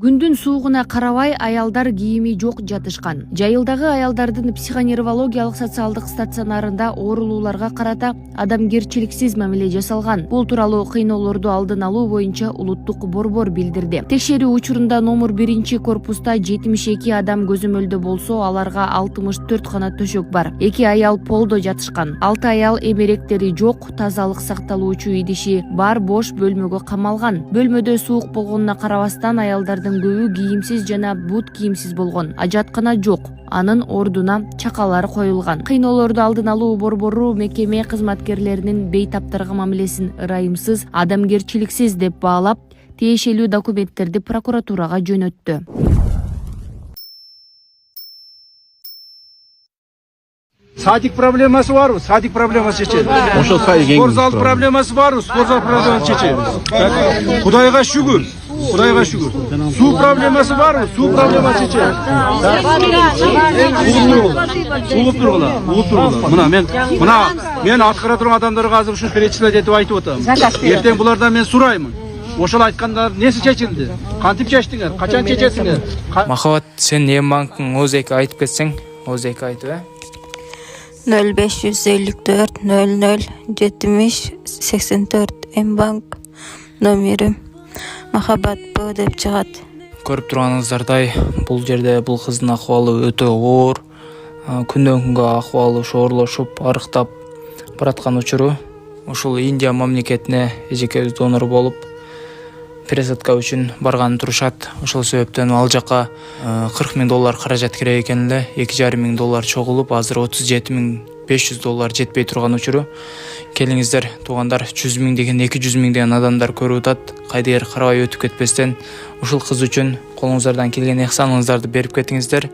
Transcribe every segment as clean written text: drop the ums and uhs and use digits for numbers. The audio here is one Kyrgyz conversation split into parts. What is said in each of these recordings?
Күндүн суугуна карабай аялдар кийими жок жатышкан. Жайылдагы аялдардын психоневрологиялык социалдык стационарында оорулууларга карата адамгерчиликсиз мамиле жасалган. Бул тууралуу кыйноолорду алдын алуу боюнча улуттук борбор билдирди. Текшерүү учурунда номер 1-корпуста 72 адам көзөмөлдө болсо, аларга 64 гана төшөк бар. 2 аял полдо жатышкан. 6 аял эмеректери жок, тазалык сакталуучу идиши бар бош бөлмөгө камалган. Бөлмөдө суук болгонуна карабастан аялдардын көбү кийимсиз жана бут кийимсиз болгон. Ажаткана жок. Анын ордуна чакалар коюлган. Кыйноолорду алдын алуу борбору мекеме кызматкерлеринин бейтаптарга мамилесин ырайымсыз, адамгерчиликсиз деп баалап, тиешелүү документтерди прокуратурага жөнөттү. Садик проблемасы бар, садик проблемасы чечебиз. Ошол Спортзал проблемасы бар, спортзал проблемасы чечебиз. Кудайга шүгүр. Кудайга шүгүр. Суу проблемасы бар, суу проблемасы чечебиз. Улуп тургула. Мына мен аткара турган адамдарга азыр ушул перечислять этип айтып атам. Эртең булардан мен сураймын. Ошол айткандар несі чечилди? Кантип чечтиңер? Качан чечесиңер? Махабат, сен Эмбанктын ОЗК айтып кетсең, ОЗК айтып, 0554 00 70 84 Эмбанк номери Махабат Б деп чыгат. Көрүп турганыңыздардай, бул жерде бул кыздын акыбалы өтө оор. Күндөн күнгө акыбалы ошоорлошуп, арыктап бараткан учуру. Ушул Индия мамлекетине эжекебиз донор болуп, пересадка үчүн барган турушат. Ошол себептен ал жака $40,000 каражат керек экен эле. $2,500 чогулуп, азыр $37,500 жетпей турган учуру. Келиңиздер, туугандар, 100,000 деген 200,000 деген адамдар көрүп атат. Кайдыгер карабай өтүп кетпестен, ушул кыз үчүн колуңуздардан келген ыхсаныңыздарды берип кетиңиздер.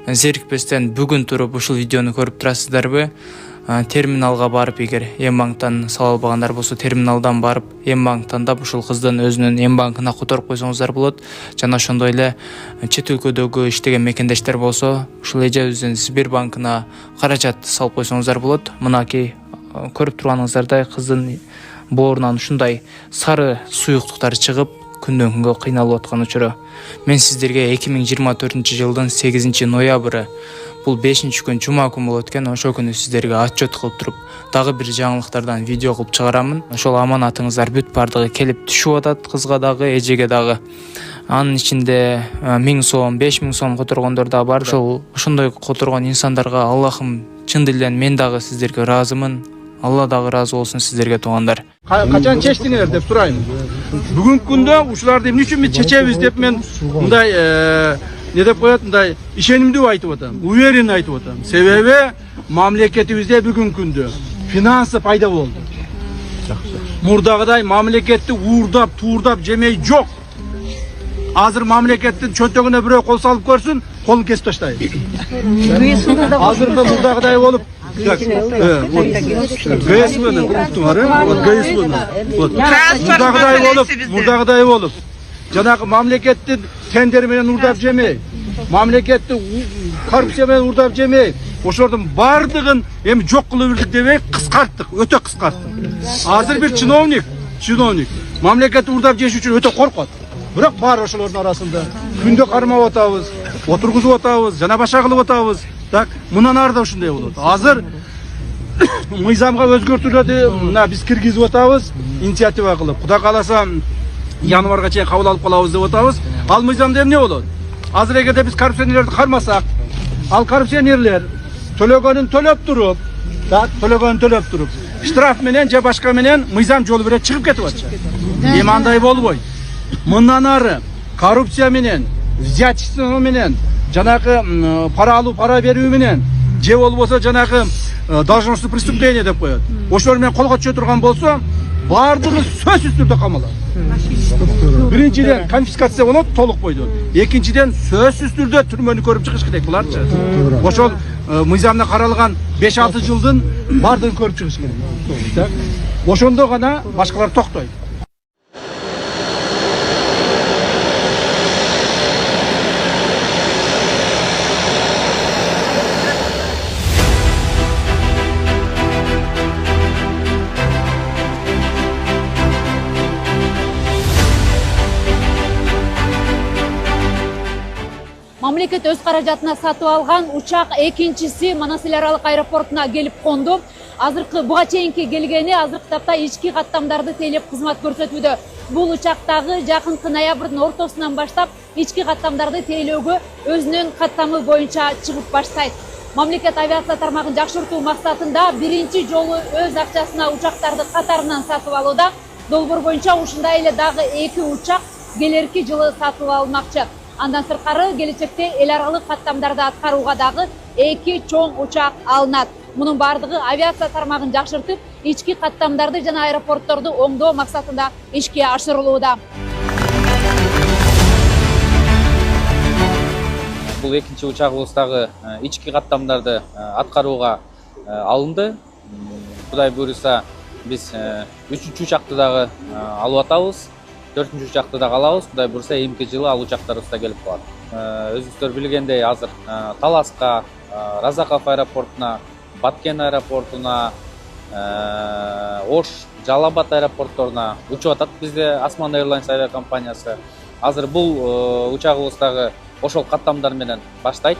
Зерикпестен бүгүн туруп ушул видеону көрүп турасыздарбы? Терминалга барып, эгер Эмбанктан сала албагандар болсо, терминалдан барып, Эмбанк тандап ушул кыздын өзүнүн Эмбанкына которуп койсоңуздар болот. Жана ошондой эле чет өлкөдөгү иштеген мекендештер болсо, ушул эжебиздин Сбербанкына каражат салып койсоңуздар болот. Мынакей көрүп турганыңыздардай кыздын боорунан ушундай сары суюктуктар чыгып, күндөн күнгө кыйналып аткан учуру. Мен сиздерге 2024 жылдын 8 ноябры бул 5-күн жума күн болот экен. Ошол күнү сиздерге отчет кылып туруп, дагы бир жаңылыктардан видео кылып чыгарамын. Ошол аманатыңыздар бүт бардыгы келип түшүп атат, кызга дагы, эжеге дагы. Анын ичинде 1000 сом, 5000 сом которгондор да бар. Ошондой которгон инсандарга Аллахым чын дилден мен дагы сиздерге ыраазымын. Алла дагы ыраазы болсун сиздерге, туугандар. Качан чечтиңер деп сурайм. Бүгүнкү күндө ушуларды эмне үчүн чечебиз деп мен мындай не деп коет, мындай ишенимдүү айтып атам, уверен айтып атам. Себеби мамлекетибизде бүгүнкү күндө финансы пайда болду. Мурдагыдай мамлекетти уурдап, туурдап жемей жок. Азыр мамлекеттин чөнтөгүнө бирөө кол салып көрсүн, колун кесип таштайт. Азыркы мурдагыдай болуп мурдагыдай болуп жанагы мамлекеттин тендери менен уурдап жемей, мамлекетти коррупция менен уурдап жемей, ошолордун бардыгын эми жок кылып бирдик дебей кыскарттык, өтө кыскарттык. Азыр бир чиновник мамлекетти уурдап жеш үчүн өтө коркот. Бирок бар ошолордун арасында күндө кармап атабыз, отургузуп атабыз, жана башка кылып атабыз. Так, мындан ары да ушундай болот. Азыр мыйзамга өзгөртүүлөрдү мына биз киргизип атабыз, инициатива кылып. Кудай кааласа январга чейин кабыл алып калабыз деп атабыз. Ал мыйзамда эмне болот? Азыр эгерде биз коррупционерлерди кармасак, ал коррупционерлер төлөгөнүн төлөп туруп, штраф менен же башка менен мыйзам жолу бере чыгып кетип атчы. Эми андай болбойт. Мындан ары коррупция менен, взятчество менен, жанагы пара алуу, пара берүү менен, же болбосо жанагы должностное преступление деп коет. Ошолор менен колго түшө турган болсо, бардыгы сөзсүз түрдө камалат. Биринчиден конфискация болот, толук бойдон. Экинчиден сөзсүз түрдө түрмөнү көрүп чыгыш керек буларчы. Ошол мыйзамда каралган 5-6 жылдын бардыгын көрүп чыгыш керек. Ошондо гана башкалар токтойт. Мамлекет өз каражатына сатып алган учак экинчиси Манас эл аралык аэропортуна келип конду. Азыркы буга чейинки келгени азыркы тапта ички каттамдарды тейлеп кызмат көрсөтүүдө. Бул учактагы жакынкы ноябрдын ортосунан баштап ички каттамдарды тейлөөгө өзүнүн каттамы боюнча чыгып баштайт. Мамлекет авиация тармагын жакшыртуу максатында биринчи жолу өз акчасына учактарды катарынан сатып алууда. Долбоор боюнча ушундай эле дагы 2 учак келерки жылы сатып алынмакчы. Андан сырткары келечекте эл аралык каттамдарды аткарууга дагы 2 чоң учак алынат. Мунун бардыгы авиация тармагын жакшыртып, ички каттамдарды жана аэропортторду оңдоо максатында ишке ашырылууда. Бул экинчи учагыбыздагы ички каттамдарды аткарууга алынды. Кудай буйруса, биз 3-чү учакты дагы алып атабыз. 4-чү учакты дагы алабыз. Кудай буйруса, эмки жылы ал учактарыбыз да келип калат. Өзүңүздөр билгендей, азыр Таласка, Разаков аэропортуна, Баткен аэропортуна, Ош, Жалалабад аэропортторуна учуп атат бизде Osman Airlines авиакомпаниясы. Азыр бул учагыбыз дагы ошол каттамдар менен баштайт.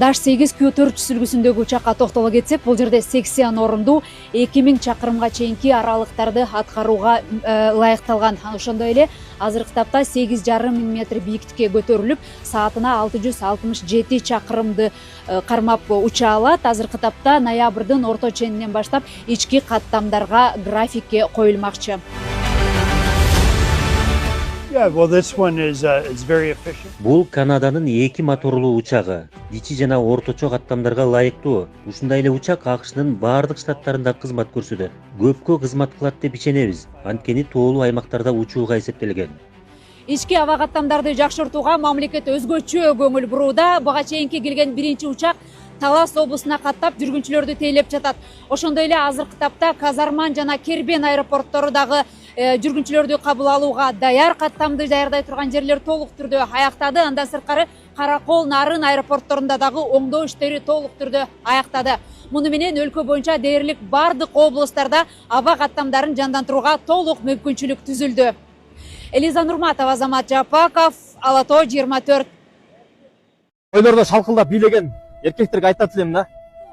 Dash 8 Q4 сүлгүсүндөгү учакка токтоло кетсек, бул жерде 80 орундуу 2000 чакырымга чейинки аралыктарды аткарууга ылайыкталган. Ошондой эле азыркы тапта 8,5 метр бийиктикке көтөрүлүп, саатына 667 чакырымды кармап уча алат. Азыркы тапта ноябрдын орто ченинен баштап ички каттамдарга графикке коюлмакчы. Бул Канаданын 2 моторлуу учагы. Ичи жана орточо каттамдарга ылайыктуу. Ушундай эле учак АКШнын бардык штаттарында кызмат көрсөтөт. Көпкө кызмат кылат деп ишенебиз. Анткени тоолуу аймактарда учууга эсептелген. Ички аба каттамдарды жакшыртууга мамлекет өзгөчө көңүл бурууда. Буга чейинки келген биринчи учак Талас облусуна каттап жүргүнчүлөрдү тейлеп жатат. Ошондой эле азыркы тапта Казарман жана Кербен аэропорттору дагы жүргүнчүлөрдү кабыл алууга даяр, каттамды даярдай турган жерлер толук түрдө аяктады. Андан сырткары Каракол, Нарын аэропортторунда дагы оңдоо иштери толук түрдө аяктады. Муну менен өлкө боюнча дээрлик бардык облустарда аба каттамдарын жандандырууга толук мүмкүнчүлүк түзүлдү. Элиза Нурматова, Азамат Жапаков, Ала Тоо 24. Ойлордо шалкылдап бийлеген эркектерге айтат элем да.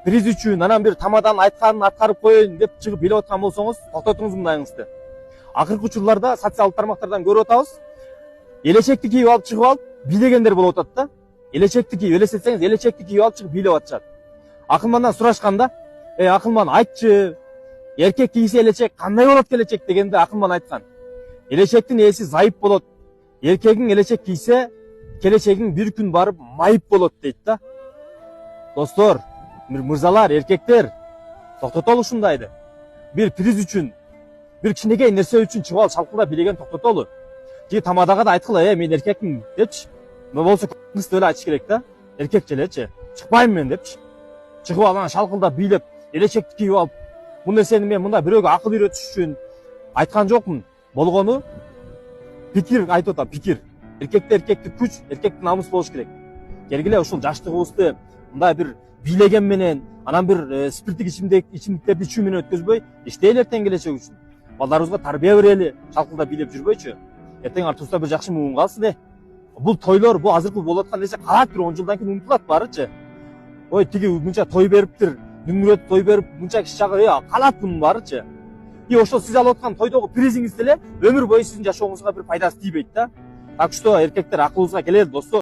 Приз үчүн анан бир тамадан айтканын аткарып коеюн деп чыгып бийлеп аткан болсоңуз, токтотуңуз мындайыңызды. Акыркы учурларда социалдык тармактардан көрүп атабыз. Элечекти кийип алып чыгып алып бийлегендер болуп атат да. Элечекти кийип, элестетсеңиз, элечекти кийип алып чыгып бийлеп атышат. Акылмандан сурашканда, акылман айтчы, эркек кийсе элечек кандай болот келечек дегенде акылман айткан. Элечектин ээси зайып болот. Эркегиң элечек кийсе, келечегиң бир күн барып майып болот дейт да. Достор, мырзалар, эркектер, токтотолу ушундайды. Бир приз үчүн, бир кичинекей нерсе үчүн чыгып алып шалкылдап бийлеген токтотолу. Же тамадага да айткыла, мен эркекмин депчи. Болсо кыз деле айтыш керек да. Эркек желечи, чыкпайм мен депчи. Чыгып алып шалкылдап бийлеп, элечекти кийип алып, бул нерсени мен мында бирөөгө акыл үйрөтүш үчүн айткан жокмун. Болгону пикир айтып атам, пикир. Эркекте эркектик күч, эркектик намыс болуш керек. Келгиле ушул жаштыгыбызды мындай бир бийлеген менен, анан бир спирттик ичимдиктерди ичүү менен өткөзбөй, иштейлер эртең келечек үчүн. Балдарыбызга тарбия берели, шалкылдап бийлеп жүрбөйчү. Эртең артыбызда бир жакшы муун калсын. Бул тойлор, бул азыркы болуп аткан нерсе калат бир 10 жылдан кийин унутулат барычы. Ой, тиги мынча той бериптир, дүңгүрөт той берип, мынча киши чагы, калат бунун барычы. Ошол сиз алып аткан тойдогу призиңиз деле өмүр бою сиздин жашооңузга бир пайдасы тийбейт да. Так что эркектер акылыбызга келели достор.